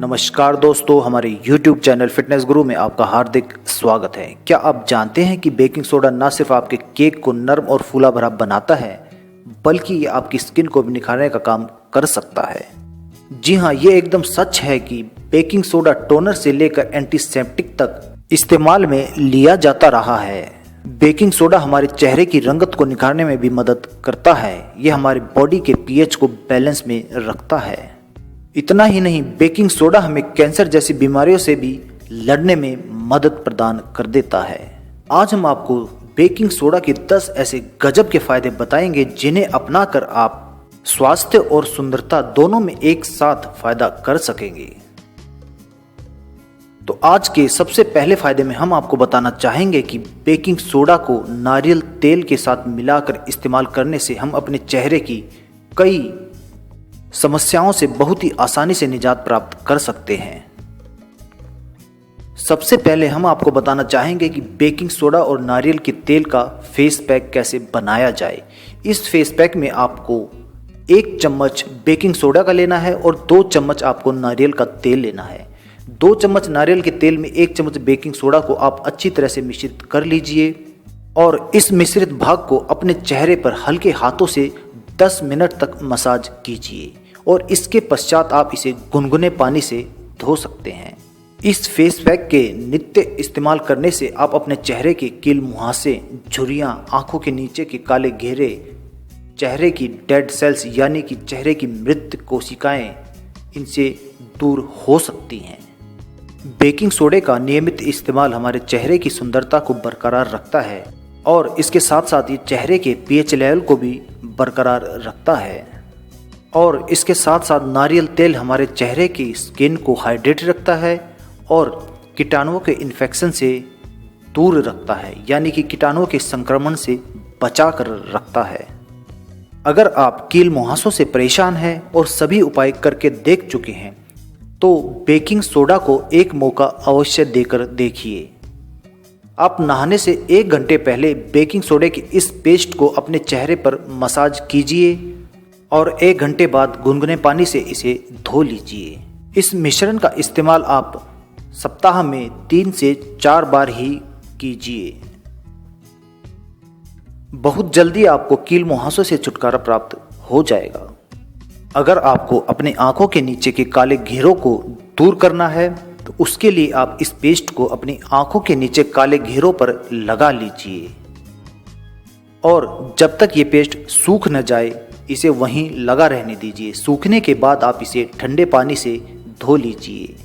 नमस्कार दोस्तों, हमारे YouTube चैनल फिटनेस गुरु में आपका हार्दिक स्वागत है। क्या आप जानते हैं कि बेकिंग सोडा न सिर्फ आपके केक को नरम और फूला भरा बनाता है, बल्कि ये आपकी स्किन को भी निखारने का काम कर सकता है। जी हाँ, ये एकदम सच है कि बेकिंग सोडा टोनर से लेकर एंटीसेप्टिक तक इस्तेमाल में लिया जाता रहा है। बेकिंग सोडा हमारे चेहरे की रंगत को निखारने में भी मदद करता है। ये हमारे बॉडी के पीएच को बैलेंस में रखता है। इतना ही नहीं, बेकिंग सोडा हमें कैंसर जैसी बीमारियों से भी लड़ने में मदद प्रदान कर देता है। आज हम आपको बेकिंग सोडा के 10 ऐसे गजब के फायदे बताएंगे जिन्हें अपनाकर आप स्वास्थ्य और सुंदरता दोनों में एक साथ फायदा कर सकेंगे। तो आज के सबसे पहले फायदे में हम आपको बताना चाहेंगे कि बेकिंग सोडा को नारियल तेल के साथ मिलाकर इस्तेमाल करने से हम अपने चेहरे की कई समस्याओं से बहुत ही आसानी से निजात प्राप्त कर सकते हैं। सबसे पहले हम आपको बताना चाहेंगे कि बेकिंग सोडा और नारियल के तेल का फेस पैक कैसे बनाया जाए। इस फेस पैक में आपको 1 चम्मच बेकिंग सोडा का लेना है और 2 चम्मच आपको नारियल का तेल लेना है। 2 चम्मच नारियल के तेल में 1 चम्मच बेकिंग सोडा को आप अच्छी तरह से मिश्रित कर लीजिए और इस मिश्रित भाग को अपने चेहरे पर हल्के हाथों से 10 मिनट तक मसाज कीजिए और इसके पश्चात आप इसे गुनगुने पानी से धो सकते हैं। इस फेस पैक के नित्य इस्तेमाल करने से आप अपने चेहरे के कील, मुहासे, झुर्रियां, आंखों के नीचे के काले घेरे, चेहरे की डेड सेल्स यानी कि चेहरे की मृत कोशिकाएं, इनसे दूर हो सकती हैं। बेकिंग सोडे का नियमित इस्तेमाल हमारे चेहरे की सुंदरता को बरकरार रखता है और इसके साथ साथ ये चेहरे के पीएच लेवल को भी बरकरार रखता है। और इसके साथ साथ नारियल तेल हमारे चेहरे की स्किन को हाइड्रेट रखता है और कीटाणुओं के इन्फेक्शन से दूर रखता है, यानी कि कीटाणुओं के संक्रमण से बचा कर रखता है। अगर आप कील मुहासों से परेशान हैं और सभी उपाय करके देख चुके हैं तो बेकिंग सोडा को एक मौका अवश्य देकर देखिए। आप नहाने से 1 घंटे पहले बेकिंग सोडे की इस पेस्ट को अपने चेहरे पर मसाज कीजिए और 1 घंटे बाद गुनगुने पानी से इसे धो लीजिए। इस मिश्रण का इस्तेमाल आप सप्ताह में 3 से 4 बार ही कीजिए। बहुत जल्दी आपको कील मुहासों से छुटकारा प्राप्त हो जाएगा। अगर आपको अपने आंखों के नीचे के काले घेरों को दूर करना है तो उसके लिए आप इस पेस्ट को अपनी आंखों के नीचे काले घेरों पर लगा लीजिए और जब तक ये पेस्ट सूख न जाए इसे वहीं लगा रहने दीजिए। सूखने के बाद आप इसे ठंडे पानी से धो लीजिए।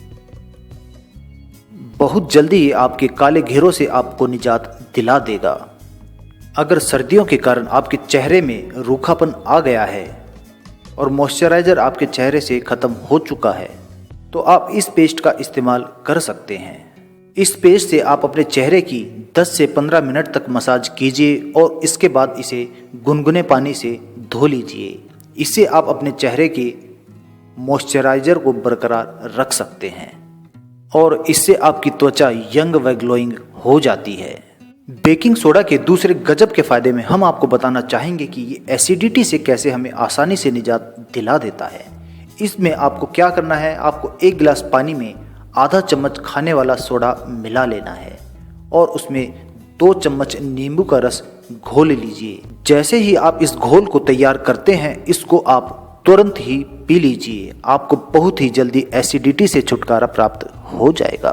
बहुत जल्दी ये आपके काले घेरों से आपको निजात दिला देगा। अगर सर्दियों के कारण आपके चेहरे में रूखापन आ गया है और मॉइस्चराइजर आपके चेहरे से खत्म हो चुका है तो आप इस पेस्ट का इस्तेमाल कर सकते हैं। इस पेस्ट से आप अपने चेहरे की 10 से 15 मिनट तक मसाज कीजिए और इसके बाद इसे गुनगुने पानी से धो लीजिए। इससे आप अपने चेहरे के मॉइस्चराइजर को बरकरार रख सकते हैं और इससे आपकी त्वचा यंग व ग्लोइंग हो जाती है। बेकिंग सोडा के दूसरे गजब के फायदे में हम आपको बताना चाहेंगे कि ये एसिडिटी से कैसे हमें आसानी से निजात दिला देता है। इसमें आपको क्या करना है, आपको 1 गिलास पानी में आधा चम्मच खाने वाला सोडा मिला लेना है और उसमें 2 चम्मच नींबू का रस घोल लीजिए। जैसे ही आप इस घोल को तैयार करते हैं इसको आप तुरंत ही पी लीजिए। आपको बहुत ही जल्दी एसिडिटी से छुटकारा प्राप्त हो जाएगा।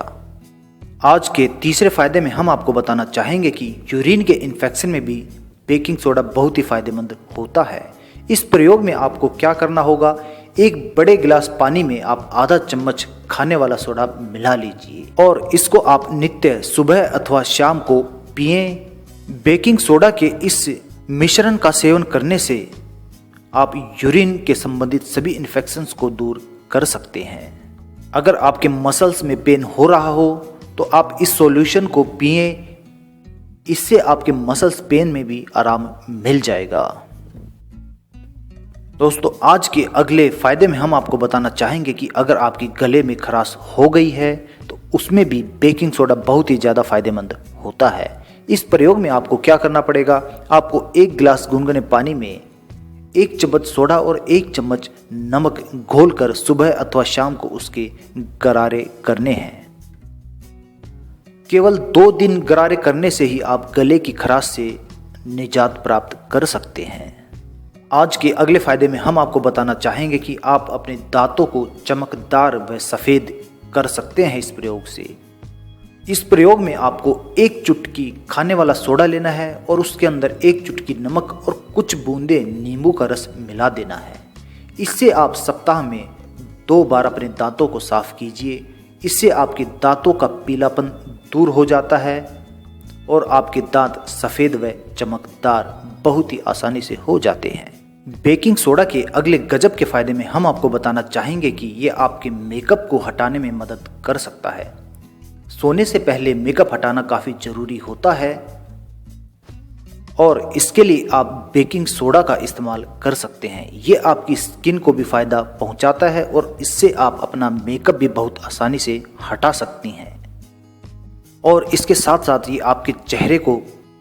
आज के तीसरे फायदे में हम आपको बताना चाहेंगे कि यूरिन के इन्फेक्शन में भी बेकिंग सोडा बहुत ही फायदेमंद होता है। इस प्रयोग में आपको क्या करना होगा, 1 बड़े गिलास पानी में आप आधा चम्मच खाने वाला सोडा मिला लीजिए और इसको आप नित्य सुबह अथवा शाम को पिएं। बेकिंग सोडा के इस मिश्रण का सेवन करने से आप यूरिन के संबंधित सभी इन्फेक्शंस को दूर कर सकते हैं। अगर आपके मसल्स में पेन हो रहा हो तो आप इस सॉल्यूशन को पिएं। इससे आपके मसल्स पेन में भी आराम मिल जाएगा। दोस्तों, आज के अगले फायदे में हम आपको बताना चाहेंगे कि अगर आपकी गले में खराश हो गई है तो उसमें भी बेकिंग सोडा बहुत ही ज़्यादा फायदेमंद होता है। इस प्रयोग में आपको क्या करना पड़ेगा, आपको 1 गिलास गुनगुने पानी में 1 चम्मच सोडा और 1 चम्मच नमक घोलकर सुबह अथवा शाम को उसके गरारे करने हैं। केवल 2 दिन गरारे करने से ही आप गले की खराश से निजात प्राप्त कर सकते हैं। आज के अगले फायदे में हम आपको बताना चाहेंगे कि आप अपने दांतों को चमकदार व सफ़ेद कर सकते हैं इस प्रयोग से। इस प्रयोग में आपको 1 चुटकी खाने वाला सोडा लेना है और उसके अंदर 1 चुटकी नमक और कुछ बूंदे नींबू का रस मिला देना है। इससे आप सप्ताह में 2 बार अपने दांतों को साफ कीजिए। इससे आपके दांतों का पीलापन दूर हो जाता है और आपके दांत सफ़ेद व चमकदार बहुत ही आसानी से हो जाते हैं। बेकिंग सोडा के अगले गजब के फायदे में हम आपको बताना चाहेंगे कि ये आपके मेकअप को हटाने में मदद कर सकता है। सोने से पहले मेकअप हटाना काफ़ी ज़रूरी होता है और इसके लिए आप बेकिंग सोडा का इस्तेमाल कर सकते हैं। ये आपकी स्किन को भी फ़ायदा पहुंचाता है और इससे आप अपना मेकअप भी बहुत आसानी से हटा सकती हैं। और इसके साथ साथ ये आपके चेहरे को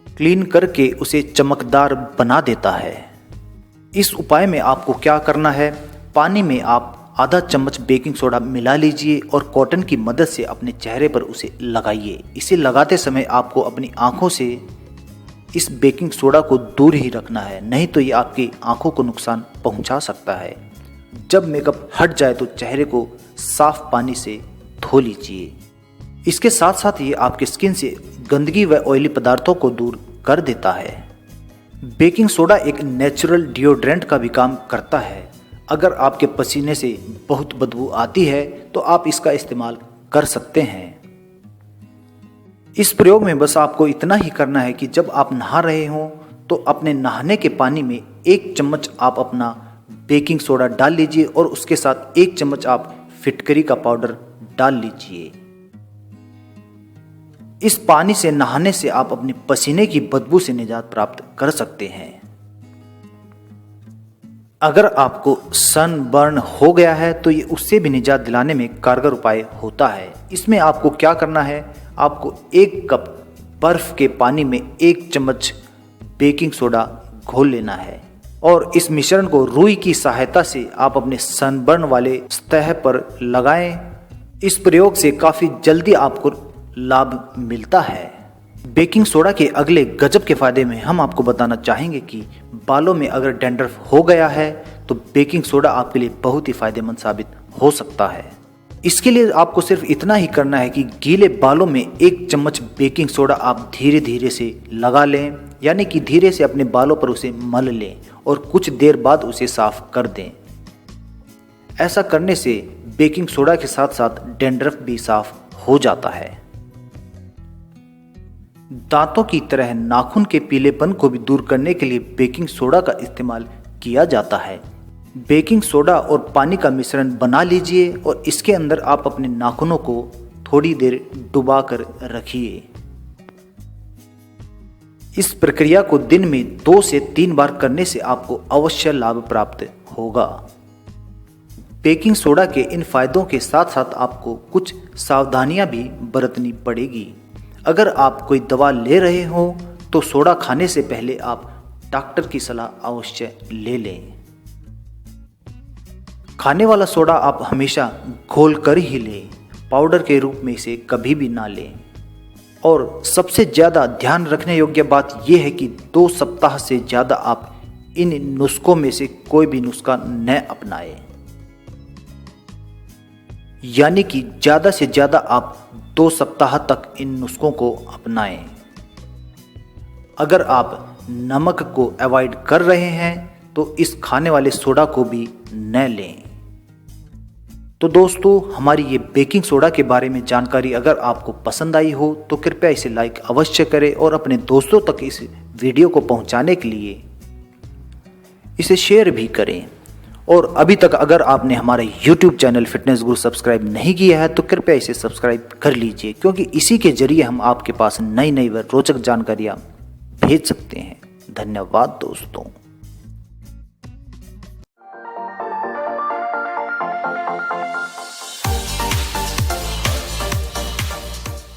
क्लीन करके उसे चमकदार बना देता है। इस उपाय में आपको क्या करना है, पानी में आप आधा चम्मच बेकिंग सोडा मिला लीजिए और कॉटन की मदद से अपने चेहरे पर उसे लगाइए। इसे लगाते समय आपको अपनी आंखों से इस बेकिंग सोडा को दूर ही रखना है, नहीं तो ये आपकी आंखों को नुकसान पहुंचा सकता है। जब मेकअप हट जाए तो चेहरे को साफ पानी से धो लीजिए। इसके साथ साथ ये आपके स्किन से गंदगी व ऑयली पदार्थों को दूर कर देता है। बेकिंग सोडा एक नेचुरल डिओड्रेंट का भी काम करता है। अगर आपके पसीने से बहुत बदबू आती है तो आप इसका इस्तेमाल कर सकते हैं। इस प्रयोग में बस आपको इतना ही करना है कि जब आप नहा रहे हों तो अपने नहाने के पानी में 1 चम्मच आप अपना बेकिंग सोडा डाल लीजिए और उसके साथ 1 चम्मच आप फिटकरी का पाउडर डाल लीजिए। इस पानी से नहाने से आप अपने पसीने की बदबू से निजात प्राप्त कर सकते हैं। अगर आपको सनबर्न हो गया है तो ये उससे भी निजात दिलाने में कारगर उपाय होता है। इसमें आपको क्या करना है, आपको 1 कप बर्फ के पानी में 1 चम्मच बेकिंग सोडा घोल लेना है और इस मिश्रण को रुई की सहायता से आप अपने सनबर्न वाले सतह पर लगाएं। इस प्रयोग से काफ़ी जल्दी आपको लाभ मिलता है। बेकिंग सोडा के अगले गजब के फायदे में हम आपको बताना चाहेंगे कि बालों में अगर डैंड्रफ हो गया है तो बेकिंग सोडा आपके लिए बहुत ही फायदेमंद साबित हो सकता है। इसके लिए आपको सिर्फ इतना ही करना है कि गीले बालों में 1 चम्मच बेकिंग सोडा आप धीरे धीरे से लगा लें, यानी कि धीरे से अपने बालों पर उसे मल लें और कुछ देर बाद उसे साफ कर दें। ऐसा करने से बेकिंग सोडा के साथ साथ डैंड्रफ भी साफ हो जाता है। दांतों की तरह नाखून के पीलेपन को भी दूर करने के लिए बेकिंग सोडा का इस्तेमाल किया जाता है। बेकिंग सोडा और पानी का मिश्रण बना लीजिए और इसके अंदर आप अपने नाखूनों को थोड़ी देर डुबा कर रखिए। इस प्रक्रिया को दिन में 2 से 3 बार करने से आपको अवश्य लाभ प्राप्त होगा। बेकिंग सोडा के इन फायदों के साथ साथ आपको कुछ सावधानियां भी बरतनी पड़ेगी। अगर आप कोई दवा ले रहे हो तो सोडा खाने से पहले आप डॉक्टर की सलाह अवश्य ले लें। खाने वाला सोडा आप हमेशा घोल कर ही लें, पाउडर के रूप में इसे कभी भी ना लें। और सबसे ज़्यादा ध्यान रखने योग्य बात यह है कि 2 सप्ताह से ज़्यादा आप इन नुस्खों में से कोई भी नुस्खा न अपनाएं, यानी कि ज़्यादा से ज़्यादा आप 2 सप्ताह तक इन नुस्खों को अपनाएं। अगर आप नमक को अवॉइड कर रहे हैं तो इस खाने वाले सोडा को भी न लें। तो दोस्तों, हमारी ये बेकिंग सोडा के बारे में जानकारी अगर आपको पसंद आई हो तो कृपया इसे लाइक अवश्य करें और अपने दोस्तों तक इस वीडियो को पहुंचाने के लिए इसे शेयर भी करें। और अभी तक अगर आपने हमारे YouTube चैनल फिटनेस गुरु सब्सक्राइब नहीं किया है तो कृपया इसे सब्सक्राइब कर लीजिए, क्योंकि इसी के जरिए हम आपके पास नई नई व रोचक जानकारियाँ भेज सकते हैं। धन्यवाद दोस्तों।